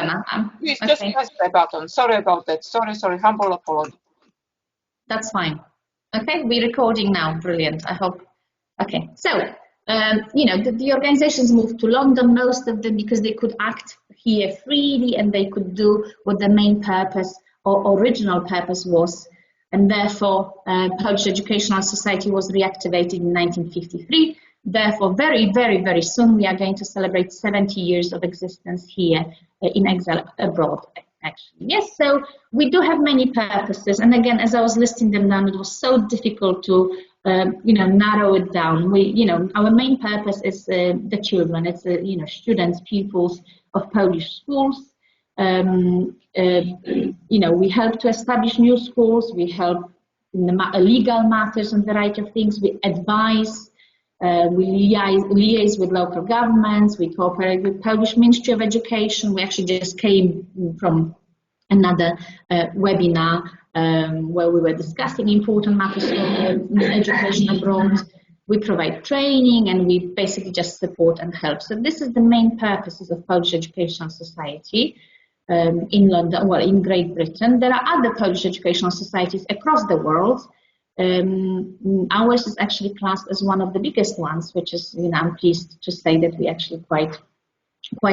Elena. Please just press the button. Sorry about that. Sorry, humble apology. That's fine. Okay, we're recording now. Brilliant. I hope. Okay, so you know, the organizations moved to London, most of them, because they could act here freely and they could do what the main purpose or original purpose was. And therefore, Polish Educational Society was reactivated in 1953. Therefore, very, very, very soon, we are going to celebrate 70 years of existence here in exile abroad, actually. Yes, so we do have many purposes. And again, as I was listing them down, it was so difficult to, you know, narrow it down. We, you know, our main purpose is the children. It's, you know, students, pupils of Polish schools. You know, we help to establish new schools. We help in the legal matters and variety of things. We advise. We liaise with local governments. We cooperate with Polish Ministry of Education. We actually just came from another webinar where we were discussing important matters of education abroad. We provide training and we basically just support and help. So this is the main purposes of Polish Educational Society in London, well, in Great Britain. There are other Polish educational societies across the world. Ours is actually classed as one of the biggest ones, which is, you know, I'm pleased to say that we're actually quite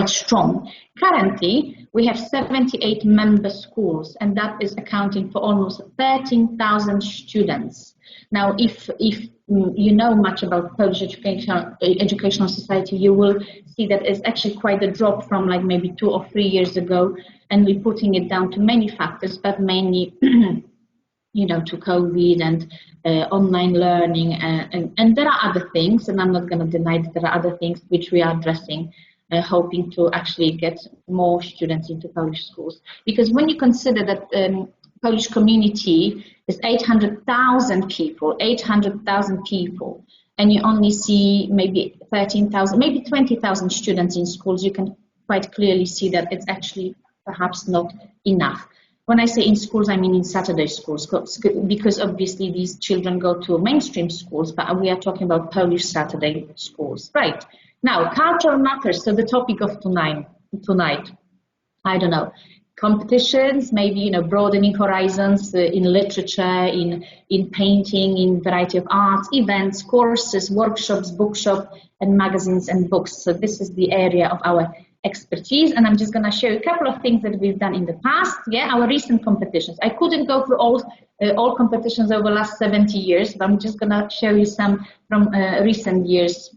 strong. Currently, we have 78 member schools, and that is accounting for almost 13,000 students. Now, if you know much about Polish Educational Society, you will see that it's actually quite a drop from like maybe 2 or 3 years ago, and we're putting it down to many factors, but mainly you know, to COVID and online learning, and there are other things, and I'm not going to deny that there are other things which we are addressing, hoping to actually get more students into Polish schools. Because when you consider that Polish community is 800,000 people, and you only see maybe 13,000, maybe 20,000 students in schools, you can quite clearly see that it's actually perhaps not enough. When I say in schools, I mean in Saturday schools, because obviously these children go to mainstream schools, but we are talking about Polish Saturday schools. Right. Now, cultural matters, so the topic of tonight, I don't know, competitions, maybe, you know, broadening horizons in literature, in painting, in variety of arts, events, courses, workshops, bookshop, and magazines and books. So this is the area of our expertise, and I'm just going to show you a couple of things that we've done in the past. Yeah, our recent competitions. I couldn't go through all competitions over the last 70 years, but I'm just going to show you some from recent years.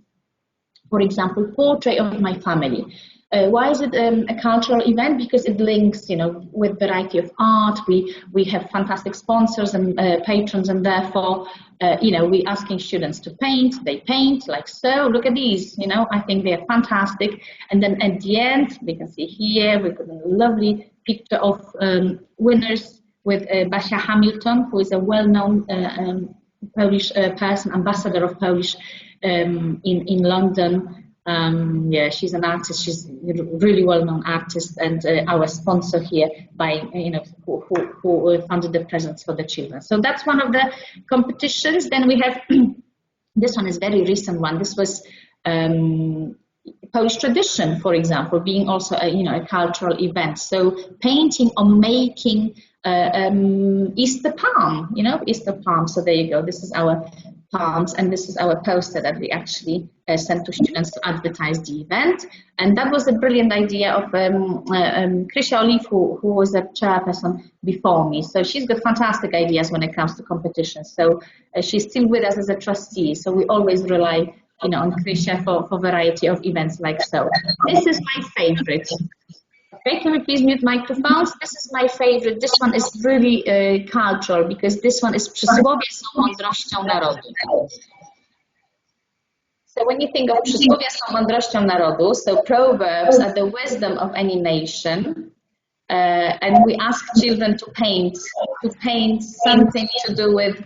For example, Portrait of My Family. Why is it a cultural event? Because it links, you know, with variety of art. We have fantastic sponsors and patrons, and therefore, you know, we're asking students to paint. They paint like so. Look at these, you know, I think they are fantastic. And then at the end, we can see here, we've got a lovely picture of winners with Basia Hamilton, who is a well-known Polish person, ambassador of Polish in London. Yeah, she's an artist. She's a really well-known artist, and our sponsor here, by you know, who funded the presents for the children. So that's one of the competitions. Then we have this one is a very recent one. This was Polish tradition, for example, being also a cultural event. So painting or making Easter palm, Easter palm. So there you go. This is our palms, and this is our poster that we actually sent to students to advertise the event. And that was a brilliant idea of Krysia Olive, who was a chairperson before me. So she's got fantastic ideas when it comes to competitions. So she's still with us as a trustee. So we always rely, on Krysia for variety of events like so. This is my favorite. Okay, can we please mute microphones? This is my favorite. This one is really cultural, because this one is przysłowie są mądrością narodu. So when you think of przysłowie są mądrością narodu, so proverbs are the wisdom of any nation, and we ask children to paint something to do with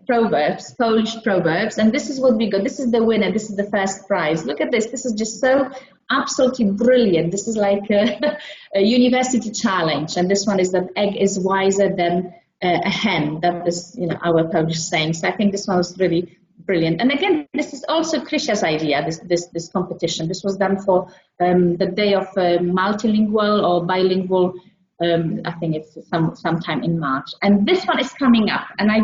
proverbs, Polish proverbs, and this is what we got. This is the winner. This is the first prize. Look at this. This is just so absolutely brilliant. This is like a university challenge, and this one is that egg is wiser than a hen. That is, our Polish saying. So I think this one was really Brilliant. And again, this is also Krisha's idea, this competition. This was done for the day of multilingual or bilingual, I think it's sometime in March. And this one is coming up. And I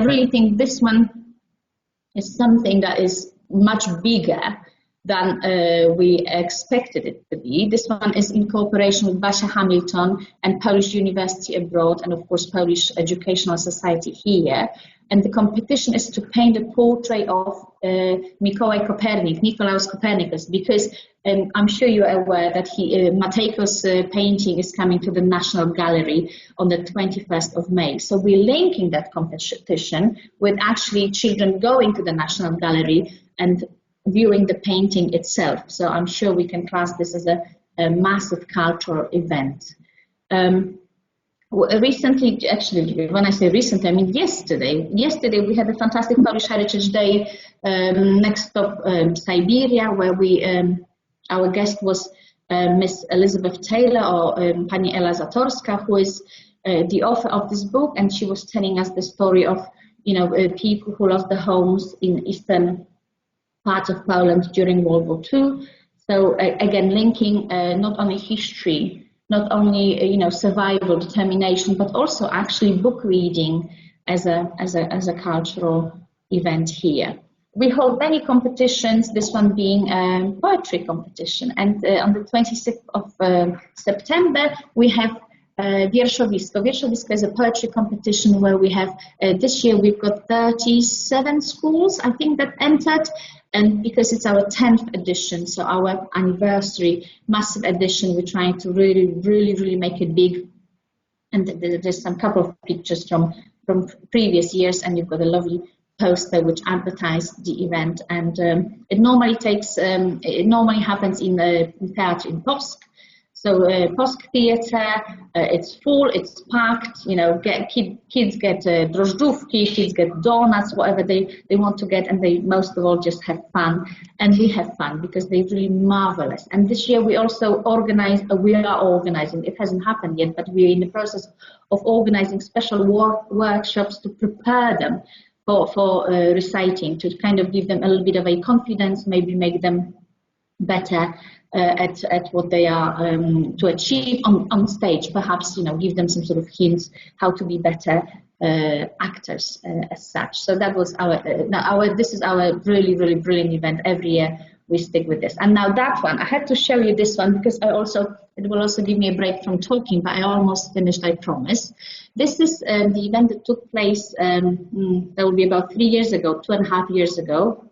really think this one is something that is much bigger than we expected it to be. This one is in cooperation with Basia Hamilton and Polish University abroad, and of course Polish Educational Society here. And the competition is to paint a portrait of Nikolaus Copernicus, because I'm sure you're aware that Matejko's painting is coming to the National Gallery on the 21st of May. So we're linking that competition with actually children going to the National Gallery and viewing the painting itself. So I'm sure we can class this as a massive cultural event. Recently, actually, when I say recently, I mean yesterday. Yesterday we had a fantastic Polish Heritage Day next stop Siberia, where our guest was Miss Elizabeth Taylor, or Pani Ela Zatorska, who is the author of this book, and she was telling us the story of people who lost their homes in eastern part of Poland during World War II. So again, linking not only history, not only survival, determination, but also actually book reading as a cultural event here. We hold many competitions, this one being a poetry competition. And on the 26th of September, we have Wierszowisko. Wierszowisko is a poetry competition where we have, this year we've got 37 schools, I think, that entered. And because it's our 10th edition, so our anniversary, massive edition, we're trying to really make it big. And there's some couple of pictures from previous years, and you've got a lovely poster which advertised the event. And it normally happens in the theatre in Płock. So Płock Theatre, it's full, it's packed, kids get drożdżówki, kids get donuts, whatever they want to get, and they most of all just have fun. And we have fun because they're really marvelous. And this year we also we are organizing, it hasn't happened yet, but we're in the process of organizing special workshops to prepare them for reciting, to kind of give them a little bit of a confidence, maybe make them better at what they are to achieve on stage, perhaps give them some sort of hints how to be better actors as such. So that was this is our really brilliant event. Every year we stick with this. And now that one, I had to show you this one because it will also give me a break from talking, but I almost finished, I promise. This is the event that took place, that will be about 3 years ago, 2.5 years ago.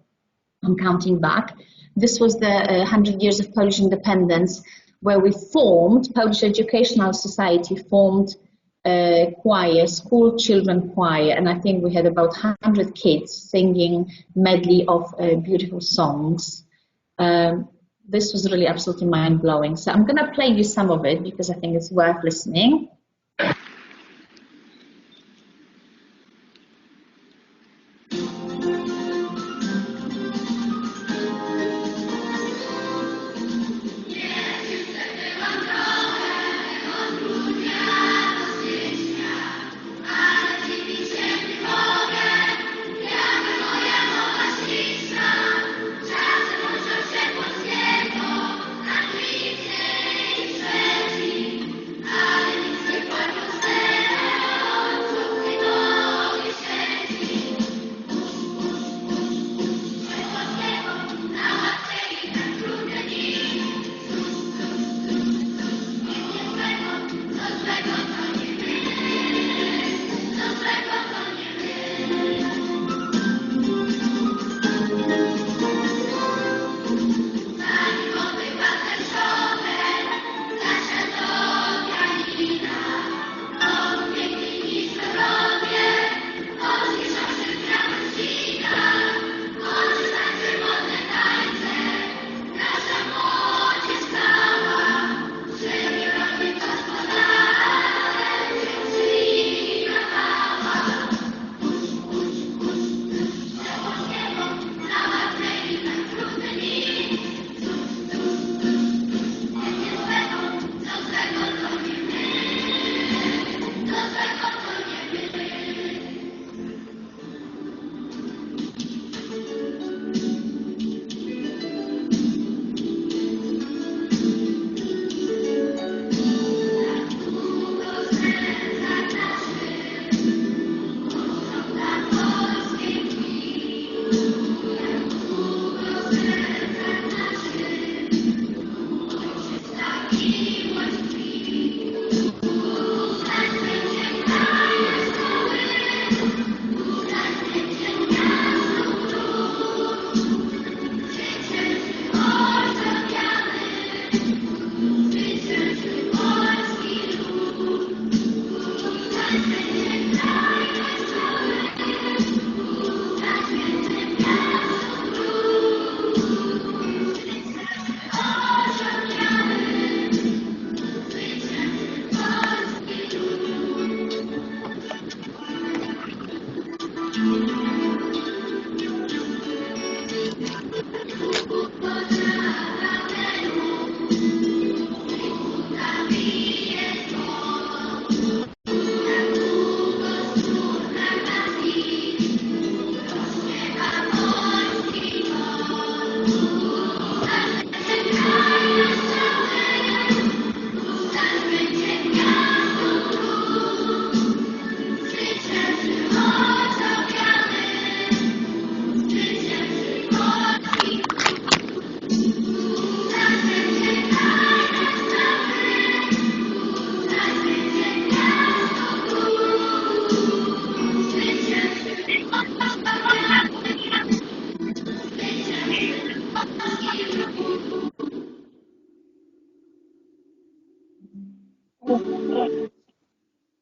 I'm counting back. This was the 100 years of Polish independence, where we formed, Polish Educational Society formed choir, school children choir, and I think we had about 100 kids singing medley of beautiful songs. This was really absolutely mind-blowing. So I'm going to play you some of it because I think it's worth listening.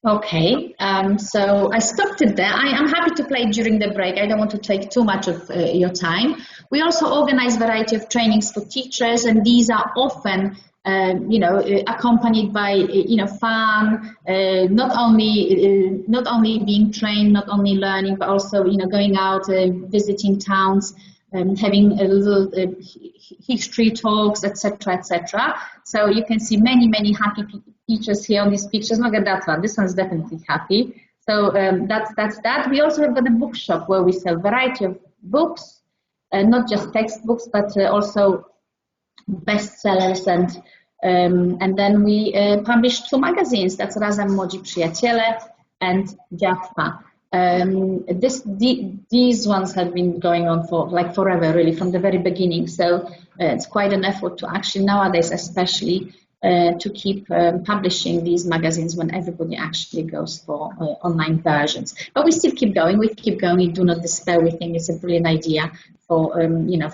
Okay, so I stopped it there. I am happy to play during the break. I don't want to take too much of your time. We also organize variety of trainings for teachers, and these are often, accompanied by, fun. Not only being trained, not only learning, but also, going out, visiting towns. Having a little history talks, etc., etc. So you can see many happy teachers here on these pictures. Look at that one. This one's definitely happy. So that's that. We also have got a bookshop where we sell a variety of books, not just textbooks, but also bestsellers, and then we published 2 magazines. That's Razem Młodzi Przyjaciele and Dziawka. These ones have been going on for like forever, really, from the very beginning. So it's quite an effort to actually nowadays, especially to keep publishing these magazines when everybody actually goes for online versions. But we still keep going. We keep going. We do not despair. We think it's a brilliant idea for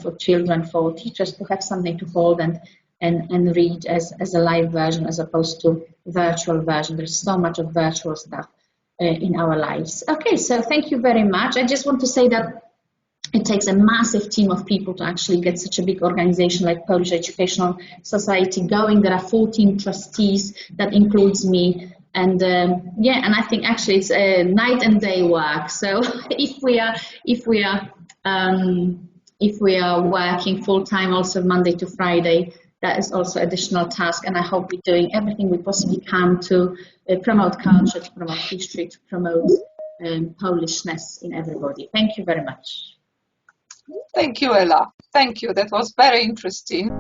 for children, for teachers to have something to hold and read as a live version as opposed to virtual version. There's so much of virtual stuff in our lives. Okay, so thank you very much. I just want to say that it takes a massive team of people to actually get such a big organization like Polish Educational Society going. There are 14 trustees, that includes me, and and I think actually it's a night and day work. So if we are working full time, also Monday to Friday, that is also additional task, and I hope we're doing everything we possibly can to promote culture, to promote history, to promote Polishness in everybody. Thank you very much. Thank you, Ela. Thank you. That was very interesting.